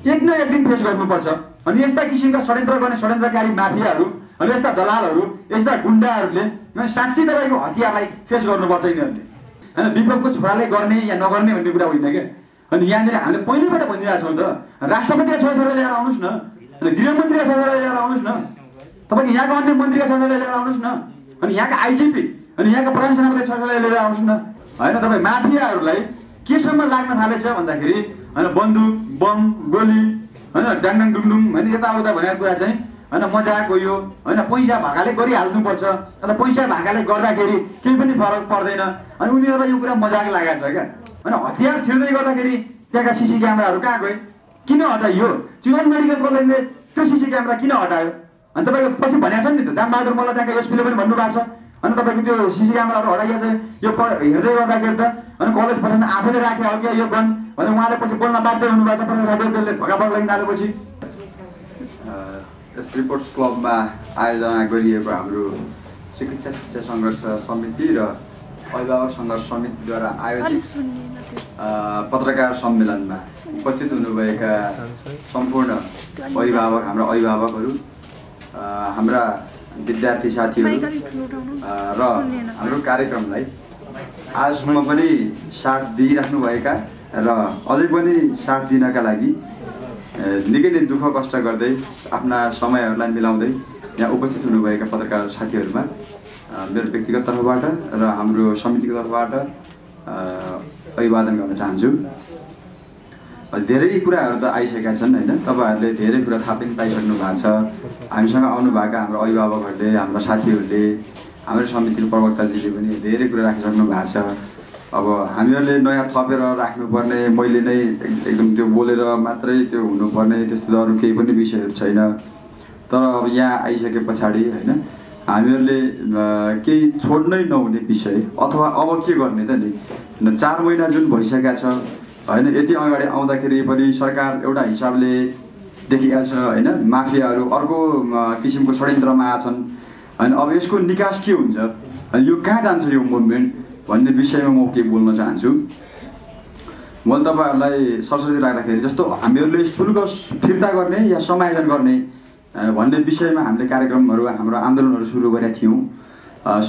एक न एक दिन फेस गर्नुपर्छ। अनि यस्ता किसिमका षड्यन्त्र गर्ने षड्यन्त्रकारी माफियाहरू अनि यस्ता दलालहरू यस्ता गुन्डाहरूले साँच्चै तपाईँको हतियारलाई फेस गर्नुपर्छ यिनीहरूले होइन। विप्लवको छोराले गर्ने या नगर्ने भन्ने कुरा होइन क्या। अनि यहाँनिर हामीले पहिलेबाट भनिरहेको छौँ त राष्ट्रपतिका छोराछोरी लिएर आउनुहोस् न, अनि गृहमन्त्रीका छोराछोरी लिएर आउनुहोस् न, तपाईँको यहाँको अन्य मन्त्रीका छोराछोरी लिएर आउनुहोस् न, अनि यहाँका आइजिपी अनि यहाँका प्रधान सेनापतिका छोराछोरी लिएर आउनुहोस् न होइन। तपाईँ माफियाहरूलाई केसम्म लाग्न थालेछ भन्दाखेरि होइन बन्दुक बम गोली होइन डाङडाङ डुङडुङ होइन यताउता भनेको कुरा चाहिँ होइन मजाक हो यो होइन। पैसा भाकाले गरिहाल्नुपर्छ अन्त पैसा भाकाले गर्दाखेरि केही पनि फरक पर्दैन। अनि उनीहरूलाई यो कुरा मजाक लागेको छ क्या। होइन हतियार छिर्दै गर्दाखेरि त्यहाँका सिसी क्यामेराहरू कहाँ गए, किन हटाइयो? चितवन मेडिकल कलेजले त्यो सिसी क्यामेरा किन हटायो? अनि तपाईँको पछि भनेको छ नि त दामबहादुर मल्ल त्यहाँको एसपीले पनि भन्नुभएको छ। अनि तपाईँको त्यो सिसी क्यामेराहरू हटाइएको छ यो हेर्दै गर्दाखेरि त अनि कलेज प्रशासन आफैले राखे हो क्या यो गन भने उहाँले पछि बोल्न बाध्य हुनुभएको छ। प्रशासन साथीहरूले धक्का पर्न लागि थालेपछि यस रिपोर्ट्स क्लबमा आयोजना गरिएको हाम्रो चिकित्सा शिक्षा सङ्घर्ष समिति र अभिभावक सङ्घर्ष समितिद्वारा आयोजित पत्रकार सम्मेलनमा उपस्थित हुनुभएका सम्पूर्ण अभिभावक हाम्रा अभिभावकहरू हाम्रा विद्यार्थी साथीहरू र हाम्रो कार्यक्रमलाई आजसम्म पनि साथ दिइराख्नुभएका र अझै पनि साथ दिनका लागि निकै नै दुःख कष्ट गर्दै आफ्ना समयहरूलाई मिलाउँदै यहाँ उपस्थित हुनुभएका पत्रकार साथीहरूमा मेरो व्यक्तिगत तर्फबाट र हाम्रो समितिको तर्फबाट अभिवादन गर्न चाहन्छु। धेरै कुराहरू त आइसकेका छन् होइन। तपाईँहरूले धेरै कुरा थाहा पनि पाइसक्नु भएको छ। हामीसँग आउनुभएका हाम्रो अभिभावकहरूले हाम्रा साथीहरूले हाम्रो समितिको प्रवक्ताजीले पनि धेरै कुरा राखिसक्नु भएको छ। अब हामीहरूले नयाँ थपेर राख्नुपर्ने मैले नै एकदम त्यो बोलेर मात्रै त्यो हुनुपर्ने त्यस्तो त अरू केही पनि विषयहरू छैन। तर अब यहाँ आइसके पछाडि होइन हामीहरूले केही छोड्नै नहुने विषय अथवा अब के गर्ने त नि 4 महिना जुन भइसकेका छ होइन। यति अगाडि आउँदाखेरि पनि सरकार एउटा हिसाबले देखिएको छ होइन। माफियाहरू अर्को किसिमको षड्यन्त्रमा आछन् होइन। अब यसको निकास के हुन्छ अनि यो कहाँ जान्छ यो मुभमेन्ट भन्ने विषयमा म के बोल्न चाहन्छु। मैले तपाईँहरूलाई सरस्वती राख्दाखेरि जस्तो हामीहरूले शुल्क फिर्ता गर्ने या समायोजन गर्ने भन्ने विषयमा हामीले कार्यक्रमहरू हाम्रो आन्दोलनहरू सुरु गरेका थियौँ।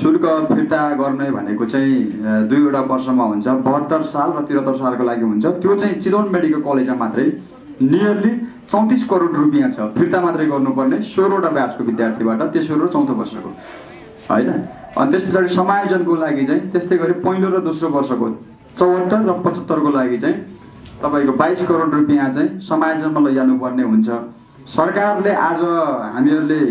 शुल्क फिर्ता गर्ने भनेको चाहिँ 2वटा वर्षमा हुन्छ, 72 साल र 73 सालको लागि हुन्छ। त्यो चाहिँ चितवन मेडिकल कलेजमा मात्रै नियरली 34 करोड रुपियाँ छ फिर्ता मात्रै गर्नुपर्ने 16वटा ब्याचको विद्यार्थीबाट, तेस्रो र चौथो वर्षको होइन। अनि त्यस पछाडि समायोजनको लागि चाहिँ त्यस्तै गरी पहिलो र दोस्रो वर्षको 74 र 75को लागि चाहिँ तपाईँको 22 करोड रुपियाँ चाहिँ समायोजनमा लैजानुपर्ने हुन्छ। सरकारले आज हामीहरूले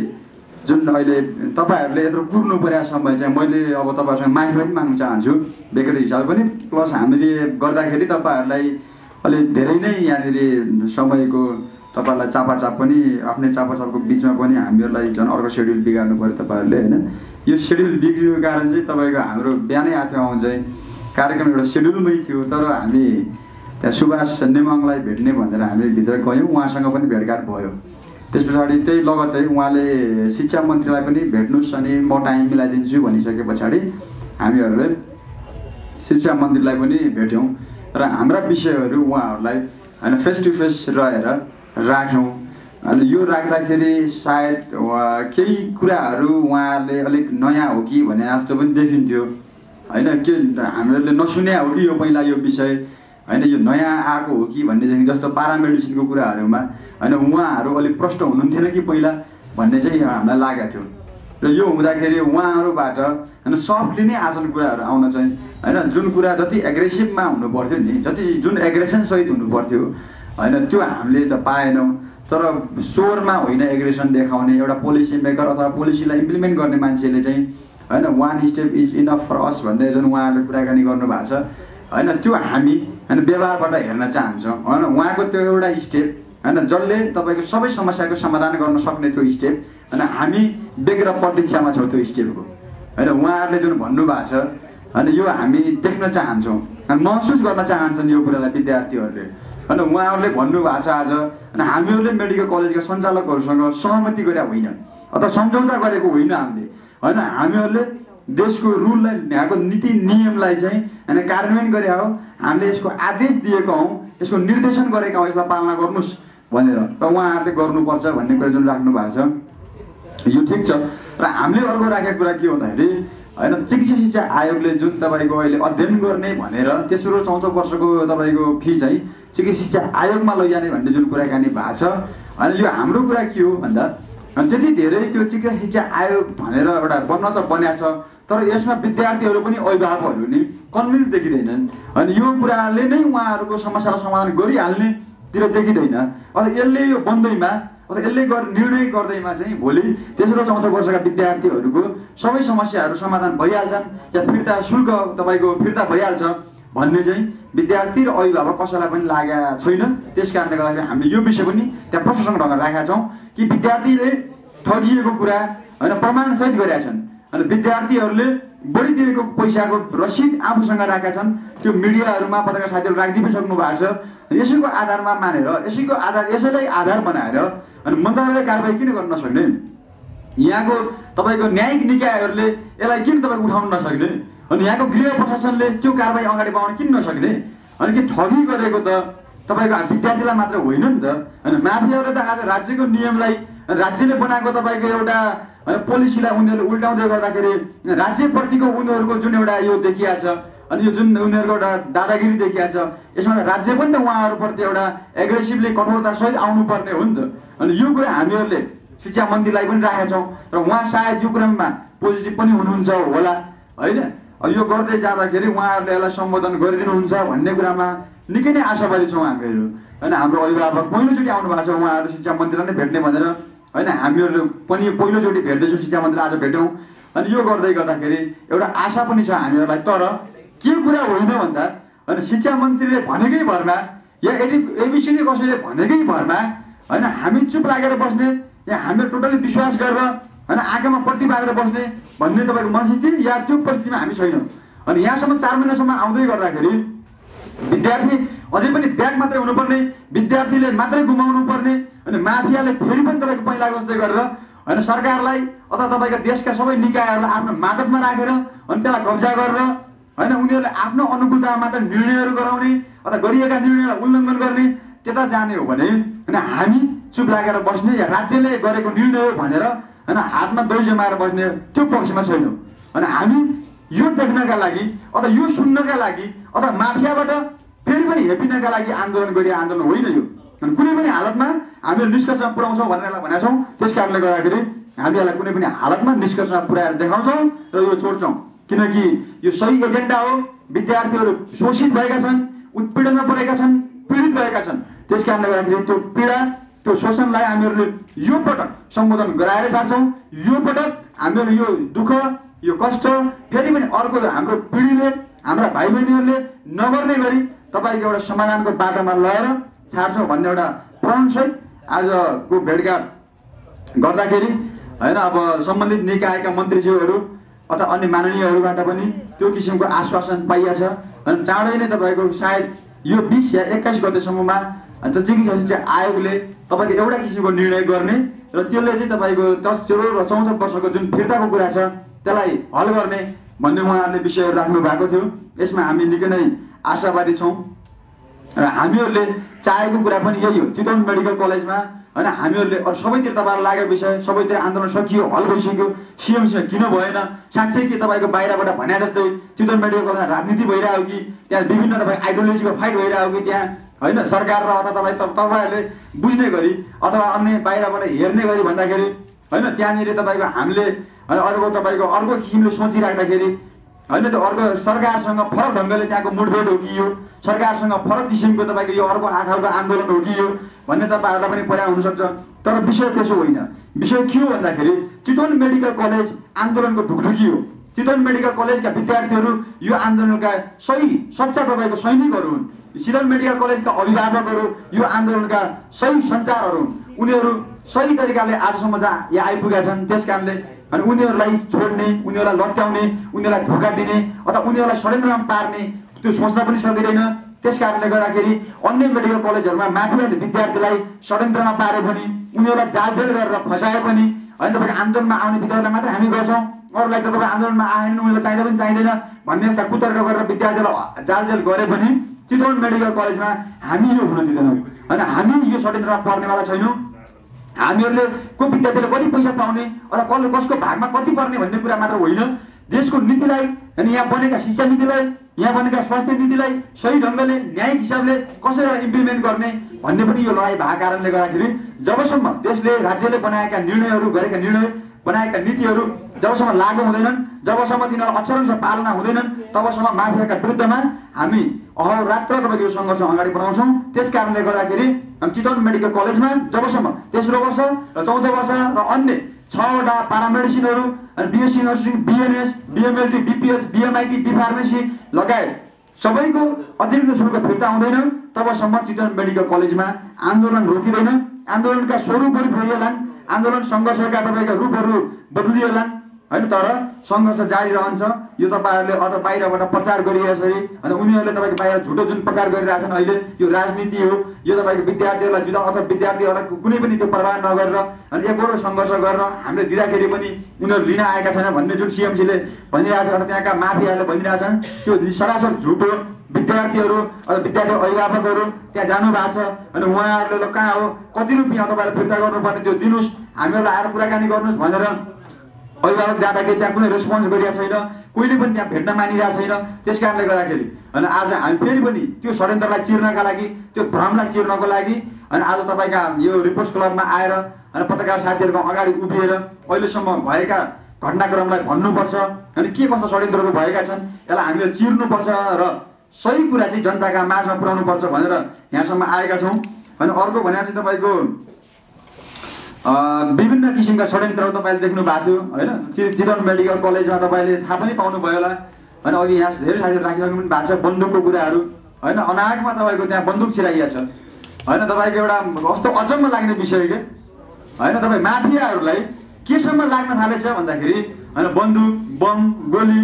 जुन अहिले तपाईँहरूले यत्रो कुर्नु परेको समय चाहिँ मैले अब तपाईँहरूसँग माफी पनि माग्न चाहन्छु व्यक्तिगत हिसाब पनि, प्लस हामीले गर्दाखेरि तपाईँहरूलाई अलि धेरै नै यहाँनिर समयको तपाईँहरूलाई चापाचाप पनि आफ्नै चापाचापको बिचमा पनि हामीहरूलाई झन् अर्को सेड्युल बिगार्नु पऱ्यो तपाईँहरूले होइन। यो सेड्युल बिग्रिनुको कारण चाहिँ तपाईँको हाम्रो बिहानै आएको आउँ चाहिँ कार्यक्रम एउटा सेड्युलमै थियो। तर हामी त्यहाँ सुभाष नेमाङलाई भेट्ने भनेर हामी भित्र गयौँ, उहाँसँग पनि भेटघाट भयो। त्यस पछाडि त्यही लगत्तै उहाँले शिक्षा मन्त्रीलाई पनि भेट्नुहोस् अनि म टाइम मिलाइदिन्छु भनिसके पछाडि हामीहरूले शिक्षा मन्त्रीलाई पनि भेट्यौँ र हाम्रा विषयहरू उहाँहरूलाई होइन फेस टु फेस रहेर राख्यौँ। अनि यो राख्दाखेरि सायद केही कुराहरू उहाँहरूले अलिक नयाँ हो कि भने जस्तो पनि देखिन्थ्यो होइन। के हामीहरूले नसुने हो कि यो पहिला यो विषय होइन, यो नयाँ आएको हो कि भन्नेदेखि जस्तो पारामेडिसिनको कुराहरूमा होइन उहाँहरू अलिक प्रष्ट हुनुहुन्थेन कि पहिला भन्ने चाहिँ हामीलाई लागेको थियो। र यो हुँदाखेरि उहाँहरूबाट होइन सफ्टली नै आछन् कुराहरू आउन चाहिँ होइन। जुन कुरा जति एग्रेसिभमा हुनु पर्थ्यो नि, जति जुन एग्रेसनसहित हुनु पर्थ्यो होइन त्यो हामीले त पाएनौँ। तर स्वरमा होइन एग्रेसन देखाउने एउटा पोलिसी मेकर अथवा पोलिसीलाई इम्प्लिमेन्ट गर्ने मान्छेले चाहिँ होइन 1 स्टेप इज इनफ फर अस भन्ने जुन उहाँहरूले कुराकानी गर्नुभएको छ होइन त्यो हामी होइन व्यवहारबाट हेर्न चाहन्छौँ होइन। उहाँको त्यो एउटा स्टेप होइन जसले तपाईँको सबै समस्याको समाधान गर्न सक्ने त्यो स्टेप होइन हामी बेग्र प्रतीक्षामा छौँ त्यो स्टेपको होइन। उहाँहरूले जुन भन्नुभएको छ होइन यो हामी देख्न चाहन्छौँ अनि महसुस गर्न चाहन्छन् यो कुरालाई विद्यार्थीहरूले होइन। उहाँहरूले भन्नुभएको छ आज अनि हामीहरूले मेडिकल कलेजका सञ्चालकहरूसँग सहमति गरेका होइन अथवा सम्झौता गरेको होइन हामीले होइन। हामीहरूले देशको रुललाई यहाँको नीति नियमलाई चाहिँ होइन कार्यान्वयन गरे हो, हामीले यसको आदेश दिएको हौँ, यसको निर्देशन गरेका हौँ, यसलाई पालना गर्नुहोस् भनेर र उहाँहरूले गर्नुपर्छ भन्ने कुरा जुन राख्नु भएको छ यो ठिक छ। र हामीले अर्को राखेको कुरा के भन्दाखेरि होइन चिकित्सा शिक्षा आयोगले जुन तपाईँको अहिले अध्ययन गर्ने भनेर तेस्रो चौथो वर्षको तपाईँको फी चाहिँ चिकित्सा शिक्षा आयोगमा लैजाने भन्ने जुन कुराकानी भएको छ होइन यो हाम्रो कुरा के हो भन्दा त्यति धेरै त्यो चिकित्सा शिक्षा आयोग भनेर एउटा बन्न त बन्या छ तर यसमा विद्यार्थीहरू पनि अभिभावकहरू नि कन्भिन्स देखिँदैनन् अनि यो कुराले नै उहाँहरूको समस्यालाई समाधान गरिहाल्नेतिर देखिँदैन। अथवा यसले यो बन्दैमा अथवा यसले निर्णय गर्दैमा चाहिँ भोलि तेस्रो चौथो वर्षका विद्यार्थीहरूको सबै समस्याहरू समाधान भइहाल्छन् या फिर्ता शुल्क तपाईँको फिर्ता भइहाल्छ भन्ने चाहिँ विद्यार्थी र अभिभावक कसैलाई पनि लागेको छैन। त्यस कारणले गर्दाखेरि हामीले यो विषय पनि त्यहाँ प्रशासन ढङ्गले राखेका छौँ कि विद्यार्थीले ठगिएको कुरा होइन प्रमाणसहित गरेका छन् अनि विद्यार्थीहरूले बढी दिएको पैसाको रसिद आफूसँग राखेका छन् त्यो मिडियाहरूमा पत्रकार साथीहरू राखिदिइ सक्नु भएको छ। यसैको आधारमा मानेर यसैलाई आधार बनाएर अनि मन्त्रालयले कारबाही किन गर्न नसक्ने यहाँको तपाईँको न्यायिक निकायहरूले यसलाई किन तपाईँको उठाउन नसक्ने अनि यहाँको गृह प्रशासनले त्यो कारबाही अगाडि बढाउन किन नसक्ने अनि के ठगी गरेको त तपाईँको विद्यार्थीलाई मात्र होइन नि त होइन माफियाहरूले त आज राज्यको नियमलाई राज्यले बनाएको तपाईँको एउटा पोलिसीलाई उनीहरूले उल्टाउँदै गर्दाखेरि राज्यप्रतिको उनीहरूको जुन एउटा यो देखिया छ अनि यो जुन उनीहरूको एउटा दादागिरी देखिया छ यसमा राज्य पनि त उहाँहरूप्रति एउटा एग्रेसिभली कठोरता सहित आउनुपर्ने हो नि त। अनि यो कुरा हामीहरूले शिक्षा मन्त्रीलाई पनि राखेका छौँ र उहाँ सायद यो कुरामा पोजिटिभ पनि हुनुहुन्छ होला होइन। यो गर्दै जाँदाखेरि उहाँहरूले यसलाई सम्बोधन गरिदिनुहुन्छ भन्ने कुरामा निकै नै आशावादी छौँ हामीहरू होइन। हाम्रो अभिभावक पहिलोचोटि आउनु भएको छ उहाँहरू शिक्षा मन्त्रीलाई नै भेट्ने भनेर होइन हामीहरू पनि पहिलोचोटि भेट्दैछौँ शिक्षा मन्त्री आज भेट्यौँ अनि यो गर्दै गर्दाखेरि एउटा आशा पनि छ हामीहरूलाई। तर के कुरा होइन भन्दा होइन शिक्षा मन्त्रीले भनेकै भरमा या यदि एबिसिडी कसैले भनेकै भरमा होइन हामी चुप लागेर बस्ने या हामीले टोटली विश्वास गरेर होइन आँखामा पट्टी बाँधेर बस्ने भन्ने तपाईँको मनस्थिति या त्यो परिस्थितिमा हामी छैनौँ। अनि यहाँसम्म 4 महिनासम्म आउँदै गर्दाखेरि विद्यार्थी अझै पनि ब्याग मात्रै हुनुपर्ने विद्यार्थीले मात्रै गुमाउनु पर्ने अनि माफियाले फेरि पनि तपाईँको पहिला जस्तै गरेर होइन सरकारलाई अथवा तपाईँको देशका सबै निकायहरूलाई आफ्नो मातहतमा राखेर अनि त्यसलाई कब्जा गरेर होइन उनीहरूले आफ्नो अनुकूलतामा मात्र निर्णयहरू गराउने अथवा गरिएका निर्णयलाई उल्लङ्घन गर्ने त्यता जाने हो भने होइन हामी चुप लागेर बस्ने या राज्यले गरेको निर्णय हो भनेर होइन हातमा दही जमाएर बस्ने त्यो पक्षमा छैनौँ। अनि हामी यो देख्नका लागि अथवा यो सुन्नका लागि अथवा माफियाबाट फेरि पनि हेपिनका लागि आन्दोलन गरिए आन्दोलन होइन यो। अनि कुनै पनि हालतमा हामीले निष्कर्षमा पुर्याउँछौँ भनेर भनेका छौँ। त्यस कारणले गर्दाखेरि हामी यसलाई कुनै पनि हालतमा निष्कर्षमा पुर्याएर देखाउँछौँ र यो छोड्छौँ किनकि यो सही एजेन्डा हो। विद्यार्थीहरू शोषित भएका छन् उत्पीडनमा परेका छन् पीडित भएका छन्। त्यस कारणले गर्दाखेरि त्यो पीडा त्यो शोषणलाई हामीहरूले यो पटक सम्बोधन गराएर छाड्छौँ। यो पटक हामीहरू यो दुःख यो कष्ट फेरि पनि अर्को हाम्रो पिँढीले हाम्रा भाइ बहिनीहरूले नगर्ने गरी तपाईँको एउटा समाधानको बाटोमा लगेर छाड्छौँ भन्ने एउटा प्रणसहित आजको भेटघाट गर्दाखेरि होइन अब सम्बन्धित निकायका मन्त्रीज्यूहरू अथवा अन्य माननीयहरूबाट पनि त्यो किसिमको आश्वासन पाइएको छ। अनि चाँडै नै तपाईँको सायद यो 20 या 21 गतेसम्ममा त्यो चिकित्सा शिक्षा आयोगले तपाईँको एउटा किसिमको निर्णय गर्ने र त्यसले चाहिँ तपाईँको तेस्रो र चौथो वर्षको जुन फिर्ताको कुरा छ त्यसलाई हल गर्ने भन्ने उहाँहरूले विषयहरू राख्नु भएको थियो। यसमा हामी निकै नै आशावादी छौँ र हामीहरूले चाहेको कुरा पनि यही हो। चितवन मेडिकल कलेजमा होइन हामीहरूले सबैतिर तपाईँलाई लागेको विषय सबैतिर आन्दोलन सकियो हल भइसक्यो सिएमसीमा किन भएन साँच्चै के तपाईँको बाहिरबाट भने जस्तै चितवन मेडिकल कलेजमा राजनीति भइरहेको कि त्यहाँ विभिन्न तपाईँ आइडियोलोजीको फाइट भइरहेको कि त्यहाँ होइन सरकार र अथवा तपाईँहरूले बुझ्ने गरी अथवा अन्य बाहिरबाट हेर्ने गरी भन्दाखेरि होइन त्यहाँनिर तपाईँको हामीले अर्को तपाईँको अर्को किसिमले सोचिराख्दाखेरि होइन त्यो अर्को सरकारसँग फरक ढङ्गले त्यहाँको मुठभेड हो कि यो सरकारसँग फरक किसिमको तपाईँको यो अर्को आँखाको आन्दोलन हो कि यो भन्ने तपाईँहरूलाई पनि पर्याय हुनसक्छ। तर विषय त्यसो होइन। विषय के हो भन्दाखेरि चितवन मेडिकल कलेज आन्दोलनको ढुकढुकी हो। चितवन मेडिकल कलेजका विद्यार्थीहरू यो आन्दोलनका सही सच्चा तपाईँको सैनिकहरू हुन्। चितवन मेडिकल कलेजका अभिभावकहरू यो आन्दोलनका सही सञ्चारहरू हुन्। उनीहरू सही तरिकाले आजसम्म यहाँ आइपुगेका छन्। त्यस कारणले अनि उनीहरूलाई छोड्ने उनीहरूलाई लट्याउने उनीहरूलाई धोका दिने अथवा उनीहरूलाई षड्यन्त्रमा पार्ने त्यो सोच्न पनि सकिँदैन। त्यस कारणले गर्दाखेरि अन्य मेडिकल कलेजहरूमा माफियाले विद्यार्थीलाई षड्यन्त्रमा पारे पनि उनीहरूलाई जालजेल गरेर फसाए पनि होइन तपाईँको आन्दोलनमा आउने विद्यार्थीलाई मात्रै हामी गर्छौँ अरूलाई त तपाईँ आन्दोलनमा आएन उनीहरूलाई चाहिँदा पनि चाहिँदैन भन्ने यस्ता कुतर्क गरेर विद्यार्थीलाई जालजेल गरे पनि चितवन मेडिकल कलेजमा हामी यो हुन दिँदैनौँ होइन। हामी यो षड्यन्त्रमा पर्नेवाला छैनौँ। हामीहरूले को विद्यार्थीले कति पैसा पाउने अथवा कसको भागमा कति पर्ने भन्ने कुरा मात्र होइन, देशको नीतिलाई अनि यहाँ बनेका शिक्षा नीतिलाई, यहाँ बनेका स्वास्थ्य नीतिलाई सही ढङ्गले न्यायिक हिसाबले कसरी इम्प्लिमेन्ट गर्ने भन्ने पनि यो लडाइँ भएको कारणले गर्दाखेरि जबसम्म देशले राज्यले बनाएका निर्णयहरू गरेका निर्णय बनाएका नीतिहरू जबसम्म लागू हुँदैनन्, जबसम्म तिनीहरू अक्षरशः पालना हुँदैनन्, तबसम्म माफियाका विरुद्धमा हामी अहोरात्र तपाईँको यो सङ्घर्ष अगाडि बढाउँछौँ। त्यस कारणले गर्दाखेरि चितवन मेडिकल कलेजमा जबसम्म तेस्रो वर्ष र चौथो वर्ष र अन्य 6वटा पारामेडिसिनहरू अनि बिएससी नर्सिङ, बिएनएस, बिएमएलटी, बिपिएच, बिएमआइटी, बिफार्मेसी लगायत सबैको अतिरिक्त शुल्क फिर्ता हुँदैन तबसम्म चितवन मेडिकल कलेजमा आन्दोलन रोकिँदैन। आन्दोलनका स्वरूपहरू फेरिएलान्, आन्दोलन सङ्घर्षका तपाईँका रूपहरू बदलिएलान् होइन, तर सङ्घर्ष जारी रहन्छ। यो तपाईँहरूले अथवा बाहिरबाट प्रचार गरिरहेछन् अनि उनीहरूले तपाईँको बाहिर झुटो जुन प्रचार गरिरहेछन् अहिले यो राजनीति हो, यो तपाईँको विद्यार्थीहरूलाई जुन अथवा विद्यार्थीहरूलाई कुनै पनि त्यो प्रभाव नगरेर अनि एकपल्ट सङ्घर्ष गरेर हामीले दिँदाखेरि पनि उनीहरू लिन आएका छैन भन्ने जुन सिएमसीले भनिरहेछ अथवा त्यहाँका माफियाहरूले भनिरहेछन् त्यो सरासर झुटो। विद्यार्थीहरू अथवा विद्यार्थी अभिभावकहरू त्यहाँ जानु भएको छ अनि उहाँहरूले ल कहाँ हो, कति रुपियाँ तपाईँहरूले फिर्ता गर्नुपर्ने त्यो दिनुहोस्, हामीहरूलाई आएर कुराकानी गर्नुहोस् भनेर अभिभावक जाँदाखेरि त्यहाँ कुनै रेस्पोन्स गरिरहेको छैन, कोहीले पनि त्यहाँ भेट्न मानिरहेको छैन। त्यस कारणले गर्दाखेरि अनि आज हामी फेरि पनि त्यो षड्यन्त्रलाई चिर्नका लागि, त्यो भ्रमलाई चिर्नको लागि अनि आज तपाईँका यो रिपोर्ट्स क्लबमा आएर अनि पत्रकार साथीहरूको अगाडि उभिएर अहिलेसम्म भएका घटनाक्रमलाई भन्नुपर्छ अनि के कस्ता षड्यन्त्रहरू भएका छन् यसलाई हामीले चिर्नुपर्छ र सही कुरा चाहिँ जनताका माझमा पुर्याउनु पर्छ भनेर यहाँसम्म आएका छौँ। अनि अर्को भने चाहिँ तपाईँको विभिन्न किसिमका षड्यन्त्रहरू तपाईँले देख्नु भएको थियो होइन। चितवन मेडिकल कलेजमा तपाईँले थाहा पनि पाउनुभयो होला अनि अघि यहाँ धेरै साथीहरू राखिसक्नु पनि भएको छ बन्दुकको कुराहरू होइन। अनागमा तपाईँको त्यहाँ बन्दुक छिराइएको छ होइन। तपाईँको एउटा कस्तो अचम्म लाग्ने विषय के होइन, तपाईँ माफियाहरूलाई केसम्म लाग्न थालेछ भन्दाखेरि होइन बन्दुक, बम, गोली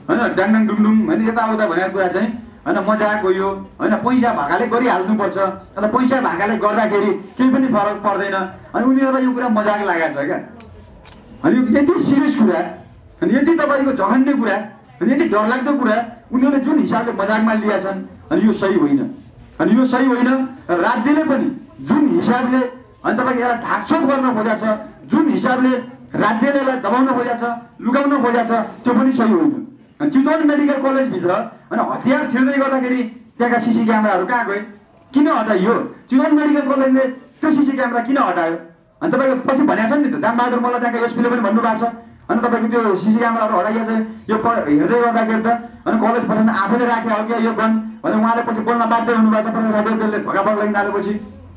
होइन, डाङडाङ डुङडुङ होइन यताउता भनेको कुरा चाहिँ होइन मजाक हो यो होइन। पैसा भाकाले गरिहाल्नुपर्छ अन्त पैसा भाकाले गर्दाखेरि केही पनि फरक पर्दैन अनि उनीहरूलाई यो कुरा मजाक लागेको छ क्या। अनि यो यति सिरियस कुरा अनि यति तपाईँको जघन्य कुरा अनि यति डरलाग्दो कुरा उनीहरूले जुन हिसाबले मजाकमा लिएका छन् अनि यो सही होइन। अनि यो सही होइन, राज्यले पनि जुन हिसाबले अनि तपाईँको यसलाई ढाकछोप गर्न खोजेको छ, जुन हिसाबले राज्यले यसलाई दबाउन खोजेको छ, लुकाउन खोजेको छ त्यो पनि सही होइन। चितवन मेडिकल कलेजभित्र अनि हतियार छिर्दै गर्दाखेरि त्यहाँका सिसी क्यामेराहरू कहाँ गए, किन हटाइयो? चितवन मेडिकल कलेजले त्यो सिसी क्यामेरा किन हटायो? अनि तपाईँको पछि भनेको छ नि त दामबहादुर मल्ल त्यहाँका एसपीले पनि भन्नुभएको छ अनि तपाईँको त्यो सिसी क्यामेराहरू हटाइएको छ यो हेर्दै गर्दाखेरि त अनि कलेज प्रशासन आफैले राखेको हो क्या यो गन भने उहाँले पछि बोल्न बाध्य हुनुभएको छ साथीहरूले धोका पर्न लागि थालेपछि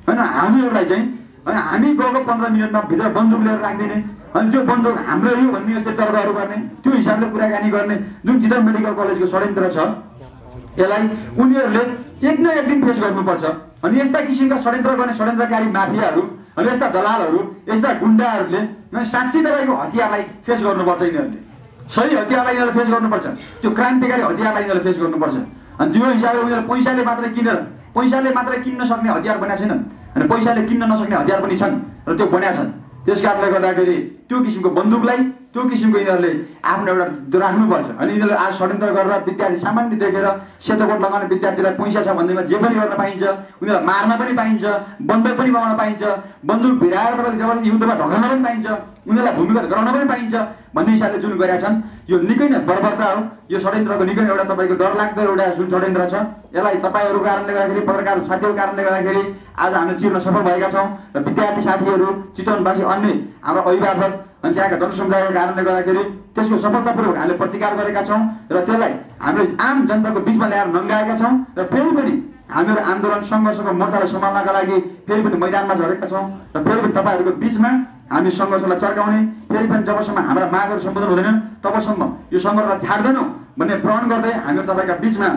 होइन। हामीहरूलाई चाहिँ अनि हामी गएको 15 मिनटमा भित्र बन्दुक लिएर राखिदिने अनि त्यो बन्दुक हाम्रो यो भन्ने यसरी तर्कहरू गर्ने त्यो हिसाबले कुराकानी गर्ने जुन चितवन मेडिकल कलेजको षड्यन्त्र छ यसलाई उनीहरूले एक न एक दिन फेस गर्नुपर्छ। अनि यस्ता किसिमका षड्यन्त्र गर्ने षड्यन्त्रकारी माफियाहरू अनि यस्ता दलालहरू यस्ता गुन्डाहरूले साँच्चै तपाईँको हतियारलाई फेस गर्नुपर्छ। यिनीहरूले सही हतियारलाई यिनीहरूले फेस गर्नुपर्छ, त्यो क्रान्तिकारी हतियारलाई यिनीहरूले फेस गर्नुपर्छ। अनि त्यो हिसाबले उनीहरूले पैसाले मात्रै किन्न सक्ने हतियार बनाएको छैनन् अनि पैसाले किन्न नसक्ने हतियार पनि छन् र त्यो बनाएका छन्। त्यस कारणले गर्दाखेरि त्यो किसिमको बन्दुकलाई त्यो किसिमको यिनीहरूले आफ्नो एउटा राख्नुपर्छ। अनि यिनीहरूले आज षड्यन्त्र गरेर विद्यार्थी सामान्य देखेर सेतो कोट लगाउने विद्यार्थीलाई पैसा छ भन्दैमा जे पनि गर्न पाइन्छ, उनीहरूलाई मार्न पनि पाइन्छ, बन्दुक पनि बनाउन पाइन्छ, बन्दुक भिराएर तपाईँको जबरजस्ती युद्धमा ढल्न पनि पाइन्छ, उनीहरूलाई भूमिगत गराउन पनि पाइन्छ भन्ने हिसाबले जुन गरेका छन् यो निकै नै बर्बरता हो। यो षड्यन्त्रको निकै एउटा तपाईँको डरलाग्दो एउटा जुन षड्यन्त्र छ यसलाई तपाईँहरूको कारणले गर्दाखेरि पत्रकार साथीहरूको कारणले गर्दाखेरि आज हामीले चिर्न सफल भएका छौँ र विद्यार्थी साथीहरू चितवनवासी अन्य हाम्रो अभिभावक अनि त्यहाँका जनसमुदायको कारणले गर्दाखेरि त्यसको सफलतापूर्वक हामीले प्रतिकार गरेका छौँ र त्यसलाई हामीले आम जनताको बिचमा ल्याएर नङ्गाएका छौँ र फेरि पनि हामीहरू आन्दोलन सङ्घर्षको मोर्चालाई सम्हाल्नका लागि फेरि पनि मैदानमा झरेका छौँ र फेरि पनि तपाईँहरूको बिचमा हामी सङ्घर्षलाई चर्काउने फेरि पनि जबसम्म हाम्रा मागहरू सम्बोधन हुँदैनन् तबसम्म यो सङ्घर्षलाई छाड्दैनौँ भन्ने प्रण गर्दै हामीहरू तपाईँका बिचमा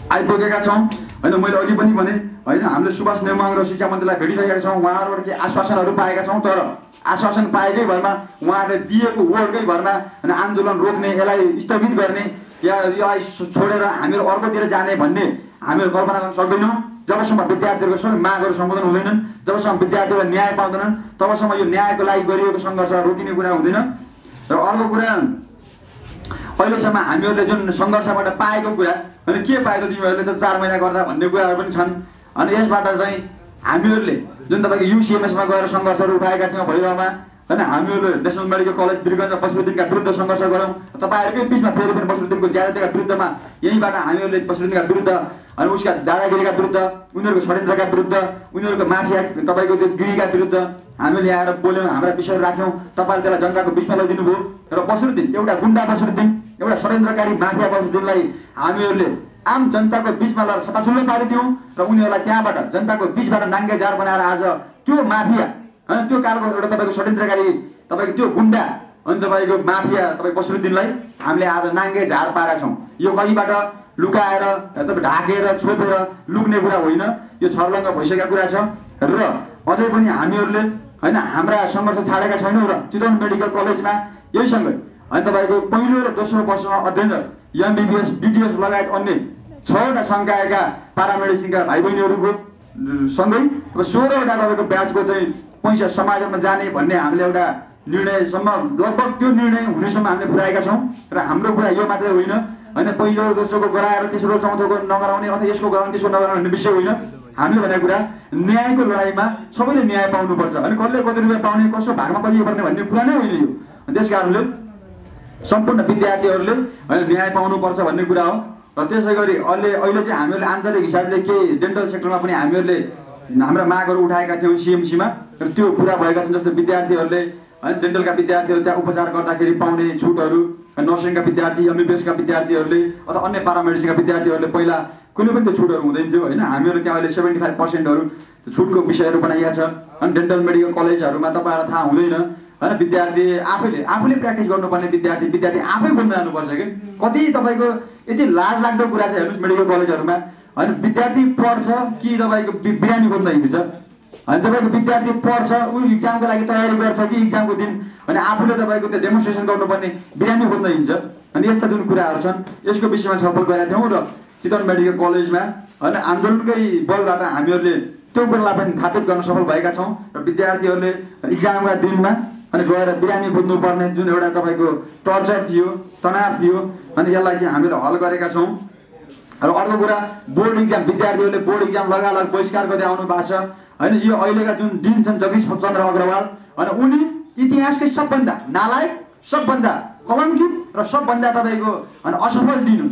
आइपुगेका छौँ होइन। मैले अघि पनि भने होइन हामीले सुभाष नेमाङ र शिक्षा मन्त्रीलाई भेटिसकेका छौँ, उहाँहरूबाट केही आश्वासनहरू पाएका छौँ तर आश्वासन पाएकै भरमा उहाँहरूले दिएको वर्डकै भरमा अनि आन्दोलन रोक्ने यसलाई स्थगित गर्ने या यसलाई छोडेर हामीहरू अर्कोतिर जाने भन्ने हामीहरू कल्पना गर्न सक्दैनौँ। जबसम्म विद्यार्थीहरूको सबै मागहरू सम्बोधन हुँदैनन्, जबसम्म विद्यार्थीहरूले न्याय पाउँदैनन् तबसम्म यो न्यायको लागि गरिएको सङ्घर्ष रोकिने कुरा हुँदैन। र अर्को कुरा अहिलेसम्म हामीहरूले जुन सङ्घर्षबाट पाएको कुरा अनि के पायो त तिमीहरूले त 4 महिना गर्दा भन्ने कुराहरू पनि छन्। अनि यसबाट चाहिँ हामीहरूले जुन तपाईँको युसिएमएसमा गएर सङ्घर्षहरू उठाएका थियौँ भैरवमा होइन, हामीहरूले नेसनल मेडिकल कलेज वीरगञ्ज बसरुद्दिनका विरुद्ध सङ्घर्ष गऱ्यौँ। तपाईँहरूकै बिचमा फेरि पनि बसरुद्दिनको ज्यादातीका विरुद्धमा यहीँबाट हामीहरूले बसरुद्दिनका विरुद्ध अनि उसका दादागिरीका विरुद्ध, उनीहरूको षड्यन्त्रका विरुद्ध, उनीहरूको माफिया तपाईँको त्यो गिरीका विरुद्ध हामीले आएर बोल्यौँ, हाम्रा विषयहरू राख्यौँ। तपाईँले त्यसलाई जनताको बिचमा लैदिनु भयो र बसरुद्दिन एउटा गुन्डा बसरुद्दिन, एउटा षड्यन्त्रकारी माफिया बसरुद्दिनलाई हामीहरूले आम जनताको बिचमा लगेर छताछुल्लो पारिदियौँ र उनीहरूलाई त्यहाँबाट जनताको बिचबाट नाङ्गे झार बनाएर आज त्यो माफिया होइन, त्यो कालको एउटा तपाईँको षड्यन्त्रकारी तपाईँको त्यो गुन्डा अनि तपाईँको माफिया तपाईँ बसरुद्दिनलाई हामीले आज नाङ्गे झार पारेका छौँ। यो कहीँबाट लुकाएर तपाईँ ढाकेर छोपेर लुक्ने कुरा होइन, यो छर्लङ्ग भइसकेका कुरा छ। र अझै पनि हामीहरूले होइन हाम्रा सङ्घर्ष छाडेका छैनौँ र चितवन मेडिकल कलेजमा यहीसँगै अनि तपाईँको पहिलो र दोस्रो वर्षमा अध्ययनरत एमबिबिएस बिटिएस लगायत अन्य 6वटा सङ्कायका पारामेडिसिनका भाइ बहिनीहरूको सँगै 16वटा तपाईँको ब्याचको चाहिँ पैसा समाजमा जाने भन्ने हामीले एउटा निर्णयसम्म लगभग त्यो निर्णय हुनेसम्म हामीले पुर्याएका छौँ। र हाम्रो कुरा यो मात्रै होइन होइन पहिलो दोस्रोको गराएर तेस्रो चौथोको नगराउने अथवा यसको गराउने त्यसको नगराउने भन्ने विषय होइन। हामीले भनेको कुरा न्यायको लडाइँमा सबैले न्याय पाउनुपर्छ। अनि कसले कति रुपियाँ पाउने, कसो भागमा कति पर्ने भन्ने कुरा नै होइन यो। त्यस कारणले सम्पूर्ण विद्यार्थीहरूले होइन न्याय पाउनुपर्छ भन्ने कुरा हो। र त्यसै गरी अहिले चाहिँ हामीहरूले आन्तरिक हिसाबले केही डेन्टल सेक्टरमा पनि हामीहरूले हाम्रा मागहरू उठाएका थियौँ सिएमसीमा र त्यो पुरा भएका छन्। जस्तो विद्यार्थीहरूले होइन डेन्टलका विद्यार्थीहरू त्यहाँ उपचार गर्दाखेरि पाउने छुटहरू, नर्सिङका विद्यार्थी, एमबिबिएसका विद्यार्थीहरूले अथवा अन्य पारामेडिसिनका विद्यार्थीहरूले पहिला कुनै पनि त्यो छुटहरू हुँदैन थियो होइन। हामीहरू त्यहाँ अहिले 75% छुटको विषयहरू बनाइएको छ। अनि डेन्टल मेडिकल कलेजहरूमा तपाईँहरूलाई थाहा हुँदैन होइन, विद्यार्थी आफूले प्र्याक्टिस गर्नुपर्ने विद्यार्थी आफै बोल्न जानुपर्छ कि कति तपाईँको यति लाज लाग्दो कुरा चाहिँ हेर्नुहोस् मेडिकल कलेजहरूमा होइन। विद्यार्थी पढ्छ कि तपाईँको बिरामी बोल्न हिँड्छ होइन, तपाईँको विद्यार्थी पढ्छ ऊ इक्जामको लागि तयारी गर्छ कि इक्जामको दिन होइन आफूले तपाईँको त्यो डेमोन्स्ट्रेसन गर्नुपर्ने बिरामी बोल्न हिँड्छ। अनि यस्ता जुन कुराहरू छन् यसको विषयमा छलफल गरेका थियौँ र चितवन मेडिकल कलेजमा होइन आन्दोलनकै बलबाट हामीहरूले त्यो कुरालाई पनि स्थापित गर्न सफल भएका छौँ। र विद्यार्थीहरूले इक्जामका दिनमा अनि गएर बिरामी बुझ्नुपर्ने जुन एउटा तपाईँको टर्चर थियो, तनाव थियो, अनि यसलाई चाहिँ हामीले हल गरेका छौँ। र अर्को कुरा बोर्ड इक्जाम, विद्यार्थीहरूले बोर्ड इक्जाम लगालग बहिष्कार गर्दै आउनु भएको छ होइन। यो अहिलेका जुन डिन छन् जगदीश चन्द्र अग्रवाल होइन, उनी इतिहासकै सबभन्दा नालायक, सबभन्दा कलङ्कित र सबभन्दा तपाईँको होइन असफल डिन हुन्।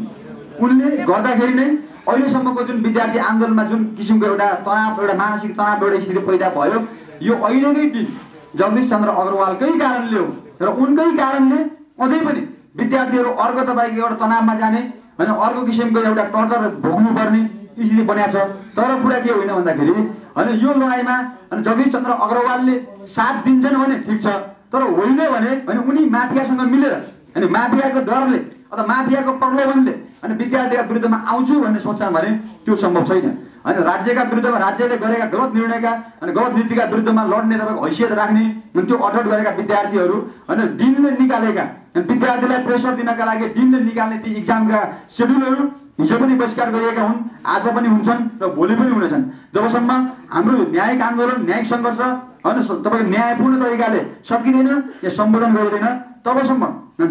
उनले गर्दाखेरि नै अहिलेसम्मको जुन विद्यार्थी आन्दोलनमा जुन किसिमको एउटा तनाव, एउटा मानसिक तनाव, एउटा स्थिति पैदा भयो यो अहिलेकै दिन जगदीश चन्द्र अग्रवालकै कारणले हो। र उनकै कारणले अझै पनि विद्यार्थीहरू अर्को तपाईँको एउटा तनावमा जाने होइन अर्को किसिमको एउटा टर्चर भोग्नुपर्ने स्थिति बनिएको छ। तर कुरा के होइन भन्दाखेरि होइन यो लडाइँमा अनि जगदीश चन्द्र अग्रवालले साथ दिन्छन् भने ठिक छ, तर होइन भने होइन उनी माफियासँग मिलेर अनि माफियाको डरले अथवा माफियाको प्रलोभनले अनि विद्यार्थीका विरुद्धमा आउँछु भन्ने सोच्छन् भने त्यो सम्भव छैन होइन। राज्यका विरुद्धमा राज्यले गरेका गलत निर्णयका अनि गलत नीतिका विरुद्धमा लड्ने तपाईँको हैसियत राख्ने त्यो अठोट गरेका विद्यार्थीहरू होइन डिनले निकालेका विद्यार्थीलाई प्रेसर दिनका लागि डिनले निकाल्ने ती इक्जामका सेड्युलहरू हिजो पनि बहिष्कार गरिएका हुन्, आज पनि हुन्छन् र भोलि पनि हुनेछन्। जबसम्म हाम्रो न्यायिक आन्दोलन, न्यायिक सङ्घर्ष होइन तपाईँको न्यायपूर्ण तरिकाले सकिँदैन या सम्बोधन गरिँदैन तबसम्म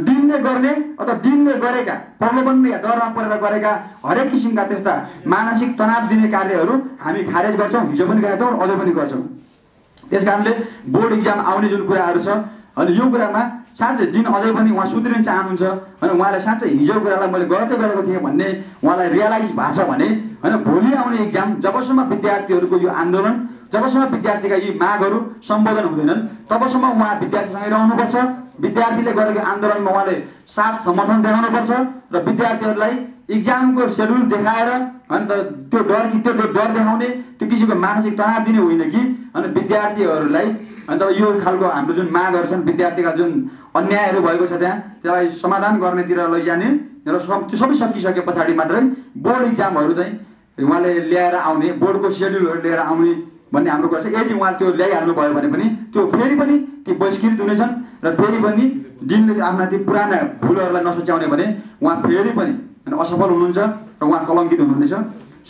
डिनले गर्ने अथवा डिनले गरेका प्रलोभन या डरमा परेर गरेका हरेक किसिमका त्यस्ता मानसिक तनाव दिने कार्यहरू हामी खारेज गर्छौँ, हिजो पनि गरेका छौँ, अझै पनि गर्छौँ। त्यस कारणले बोर्ड इक्जाम आउने जुन कुराहरू छ अनि यो कुरामा साँच्चै डिन अझै पनि उहाँ सुध्रिन चाहनुहुन्छ होइन। उहाँले साँच्चै हिजो कुरालाई मैले गलतै गरेको थिएँ भन्ने उहाँलाई रियलाइज भएको छ भने होइन भोलि आउने इक्जाम जबसम्म विद्यार्थीहरूको यो आन्दोलन, जबसम्म विद्यार्थीका यी मागहरू सम्बोधन हुँदैनन् तबसम्म उहाँ विद्यार्थीसँगै रहनुपर्छ। विद्यार्थीले गरेको आन्दोलनमा उहाँले साथ समर्थन देखाउनुपर्छ र विद्यार्थीहरूलाई इक्जामको सेड्युल देखाएर अन्त त्यो डर देखाउने त्यो किसिमको मानसिक तनाव दिने होइन कि अनि विद्यार्थीहरूलाई अन्त यो खालको हाम्रो जुन मागहरू छन्, विद्यार्थीका जुन अन्यायहरू भएको छ त्यहाँ त्यसलाई समाधान गर्नेतिर लैजाने र त्यो सबै सकिसके पछाडि मात्रै बोर्ड इक्जामहरू चाहिँ उहाँले ल्याएर आउने, बोर्डको सेड्युलहरू लिएर आउने भन्ने हाम्रो कुरा छ। यदि उहाँ त्यो ल्याइहाल्नु भयो भने पनि त्यो फेरि पनि ती बहिष्कृत हुनेछन् र फेरि पनि डिनले आफ्ना ती पुराना भुलहरूलाई नसच्याउने भने उहाँ फेरि पनि असफल हुनुहुन्छ र उहाँ कलङ्कित हुनुहुनेछ।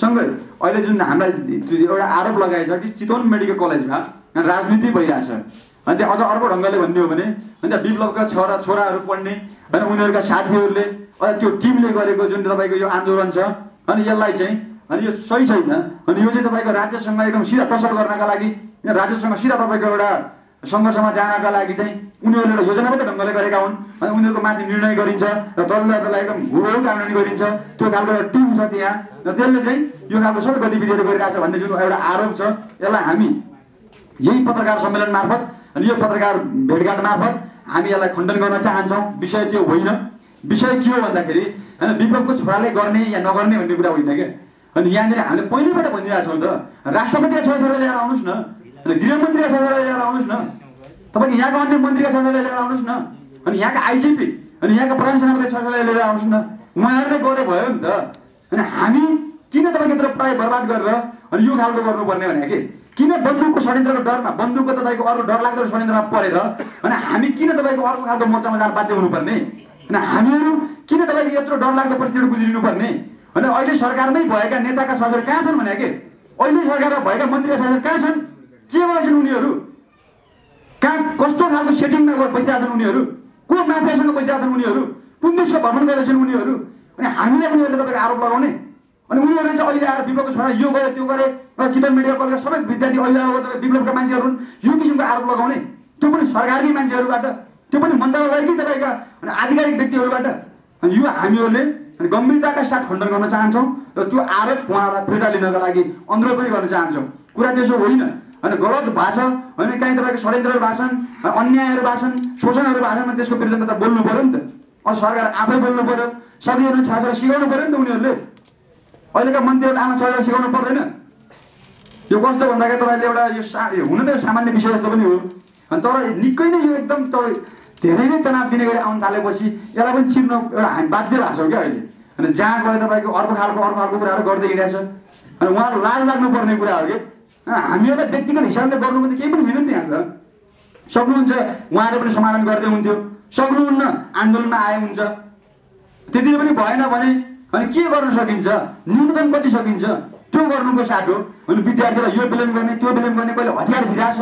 सँगै अहिले जुन हामीलाई एउटा आरोप लगाएछ कि चितवन मेडिकल कलेजमा राजनीति भइरहेछ अनि त्यहाँ अझ अर्को ढङ्गले भन्ने हो भने अनि त्यहाँ विप्लवका छोराहरू पढ्ने होइन उनीहरूका साथीहरूले त्यो टिमले गरेको जुन तपाईँको यो आन्दोलन छ अनि यसलाई चाहिँ अनि यो सही छैन। अनि यो चाहिँ तपाईँको राज्यसँग एकदम सिधा टसल गर्नका लागि राज्यसँग सिधा तपाईँको एउटा सङ्घर्षमा जानका लागि चाहिँ उनीहरूले एउटा योजनाबद्ध ढङ्गले गरेका हुन्। अनि उनीहरूको माथि निर्णय गरिन्छ र तल्लो तललाई एकदम हुबहु कानुनी गरिन्छ। त्यो खालको एउटा टिम छ त्यहाँ र त्यसले चाहिँ यो खालको सबै गतिविधिहरू गरिरहेको छ भन्ने जुन एउटा आरोप छ यसलाई हामी यही पत्रकार सम्मेलन मार्फत अनि यो पत्रकार भेटघाट मार्फत हामी यसलाई खण्डन गर्न चाहन्छौँ। विषय त्यो होइन। विषय के हो भन्दाखेरि होइन विप्लवको छोराले गर्ने या नगर्ने भन्ने कुरा होइन क्या। अनि यहाँनिर हामीले पहिलेबाट भनिरहेका छौँ त राष्ट्रपतिका छोराछोरी लिएर आउनुहोस् न, अनि गृहमन्त्रीका छोराछोरी लिएर आउनुहोस् न, तपाईँको यहाँको अन्य मन्त्रीका छोराछोरी लिएर आउनुहोस् न, अनि यहाँका आइजिपी अनि यहाँका प्रधान सेनापतिका छोराछोरी लिएर आउनुहोस् न। उहाँहरूले गरे भयो नि त। अनि हामी किन तपाईँको यत्रो प्राय बर्बाद गरेर अनि यो खालको गर्नुपर्ने भने कि किन बन्दुकको षड्यन्त्रको डरमा बन्दुकको तपाईँको अर्को डरलाग्दो षड्यन्त्रमा परेर अनि हामी किन तपाईँको अर्को खालको मोर्चामा जान बाध्य हुनुपर्ने अनि हामीहरू किन तपाईँको यत्रो डरलाग्दो परिस्थितिबाट गुज्रिनुपर्ने। अनि अहिले सरकारमै भएका नेताका छोराछोरी कहाँ छन् भने कि अहिले सरकारमा भएका मन्त्रीका छोराछोरी कहाँ छन्, के गर्छन् उनीहरू, कहाँ कस्तो खालको सेटिङमा बसिरहेका छन् उनीहरू, को माफियासँग बसिरहेका छन् उनीहरू, कुन देशको भ्रमण गर्दैछन् उनीहरू। अनि हामीलाई उनीहरूले तपाईँको आरोप लगाउने अनि उनीहरूले चाहिँ अहिले आएर विप्लवको छोरा यो गरे त्यो गरे र चितवन मेडिकल कलेजका सबै विद्यार्थी अभिभावक विप्लवका मान्छेहरू हुन् यो किसिमको आरोप लगाउने, त्यो पनि सरकारकै मान्छेहरूबाट, त्यो पनि मन्त्रालयकै तपाईँका अनि आधिकारिक व्यक्तिहरूबाट। अनि यो हामीहरूले अनि गम्भीरताका साथ खण्डन गर्न चाहन्छौँ र त्यो आरोप उहाँहरूलाई फिर्ता लिनका लागि अनुरोध पनि गर्न चाहन्छौँ। कुरा त्यसो होइन। अनि गलत भाषा होइन काहीँ तपाईँको षड्यन्त्रहरू भाषण अन्यायहरू भाषण शोषणहरू भाषणमा त्यसको विरुद्धमा त बोल्नु पऱ्यो नि त। अनि सरकार आफै बोल्नु पऱ्यो, सकिएन छोराछोरी सिकाउनु पऱ्यो नि त उनीहरूले। अहिलेका मन्त्रीहरूले आमा छोराछोरी सिकाउनु पर्दैन। यो कस्तो भन्दाखेरि तपाईँले एउटा यो हुन त सामान्य विषय जस्तो पनि हो। अनि तर निकै नै यो एकदम तपाईँ धेरै नै तनाव दिने गरी आउनु थालेपछि यसलाई पनि चिर्न एउटा हामी बाध्य भएको छौँ क्या अहिले। अनि जहाँ गए तपाईँको अर्को खालको कुराहरू गर्दै हिँडेको छ। अनि उहाँहरू लाज लाग्नुपर्ने कुरा हो कि हामीहरूलाई व्यक्तिगत हिसाबले गर्नु पनि केही पनि छैन नि त्यहाँ त। सक्नुहुन्छ उहाँले पनि समाधान गर्दै हुन्थ्यो, सक्नुहुन्न आन्दोलनमा आए हुन्छ, त्यति पनि भएन भने अनि के गर्न सकिन्छ, न्यूनतम कति सकिन्छ त्यो गर्नुको साथ हो। अनि विद्यार्थीलाई यो विलम्ब गर्ने त्यो विलम्ब गर्ने, कहिले हतियार भिराछ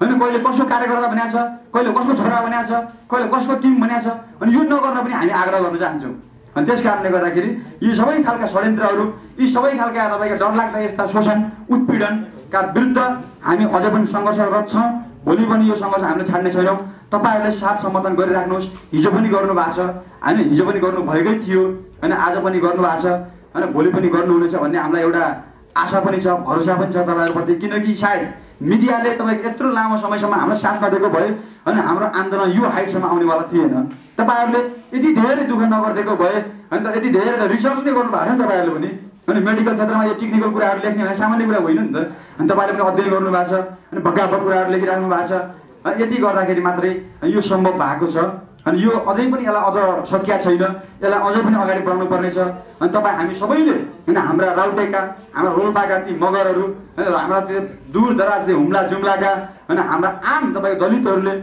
होइन, कहिले कसको कार्यकर्ता बनाएको छ, कहिले कसको छोरा बनाएको छ, कहिले कसको टिम बनाएको छ। अनि यो नगर्न पनि हामी आग्रह गर्न चाहन्छौँ। अनि त्यस कारणले गर्दाखेरि यी सबै खालका षड्यन्त्रहरू यी सबै खालका तपाईँको डरलाग्दा यस्ता शोषण उत्पीडनका विरुद्ध हामी अझै पनि सङ्घर्षरत छौँ। भोलि पनि यो सङ्घर्ष हामीले छाड्ने छैनौँ। तपाईँहरूले साथ समर्थन गरिराख्नुहोस्। हिजो पनि गर्नुभएको छ, हामी हिजो पनि गर्नुभएकै थियो होइन, आज पनि गर्नुभएको छ होइन, भोलि पनि गर्नुहुनेछ भन्ने हामीलाई एउटा आशा पनि छ, भरोसा पनि छ तपाईँहरूप्रति। किनकि सायद मिडियाले तपाईँको यत्रो लामो समयसम्म हाम्रो साथ नदिएको भए अनि हाम्रो आन्दोलन यो हाइटसम्म आउनेवाला थिएन। तपाईँहरूले यति धेरै दुःख नगरिदिएको भए होइन, यति धेरै रिसर्च नै गर्नुभएको छ नि तपाईँहरूले पनि। अनि मेडिकल क्षेत्रमा यो टेक्निकल कुराहरू लेख्ने भने सामान्य कुरा होइन नि त। अनि तपाईँले पनि अध्ययन गर्नुभएको छ अनि भक्काभक कुराहरू लेखिराख्नु भएको छ। यति गर्दाखेरि मात्रै यो सम्भव भएको छ। अनि यो अझै पनि यसलाई अझ सकिया छैन, यसलाई अझै पनि अगाडि बढाउनु पर्नेछ। अनि तपाईँ हामी सबैले होइन हाम्रा राउटेका हाम्रा रोल्पाका ती मगरहरू हाम्रा त्यो दूर दराजले हुम्ला जुम्लाका होइन हाम्रा आम तपाईँको दलितहरूले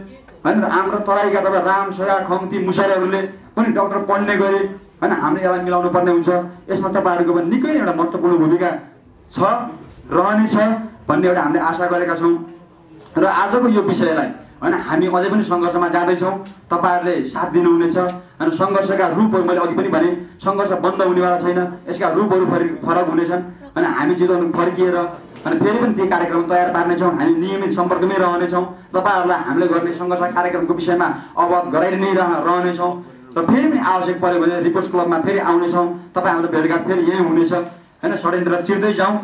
होइन हाम्रो तराईका तपाईँ राम सोया खम ती मुसलहरूले पनि डक्टर पढ्ने गरे होइन, हामीले यसलाई मिलाउनु पर्ने हुन्छ। यसमा तपाईँहरूको पनि निकै एउटा महत्त्वपूर्ण भूमिका छ रहनेछ भन्ने एउटा हामीले आशा गरेका छौँ। र आजको यो विषयलाई होइन हामी अझै पनि सङ्घर्षमा जाँदैछौँ। तपाईँहरूले साथ दिनुहुनेछ। अनि सङ्घर्षका रूपहरू मैले अघि पनि भने सङ्घर्ष बन्द हुनेवाला छैन, यसका रूपहरू फरक हुनेछन्। अनि हामी चितवन फर्किएर अनि फेरि पनि ती कार्यक्रम तयार पार्नेछौँ। हामी नियमित सम्पर्कमै रहनेछौँ। तपाईँहरूलाई हामीले गर्ने सङ्घर्ष कार्यक्रमको विषयमा अवगत गराइ नै रहनेछौँ। र फेरि पनि आवश्यक पऱ्यो भने रिपोर्ट्स क्लबमा फेरि आउनेछौँ। तपाईँ हाम्रो भेटघाट फेरि यहीँ हुनेछ होइन। षड्यन्त्र चिर्दै जाउँ।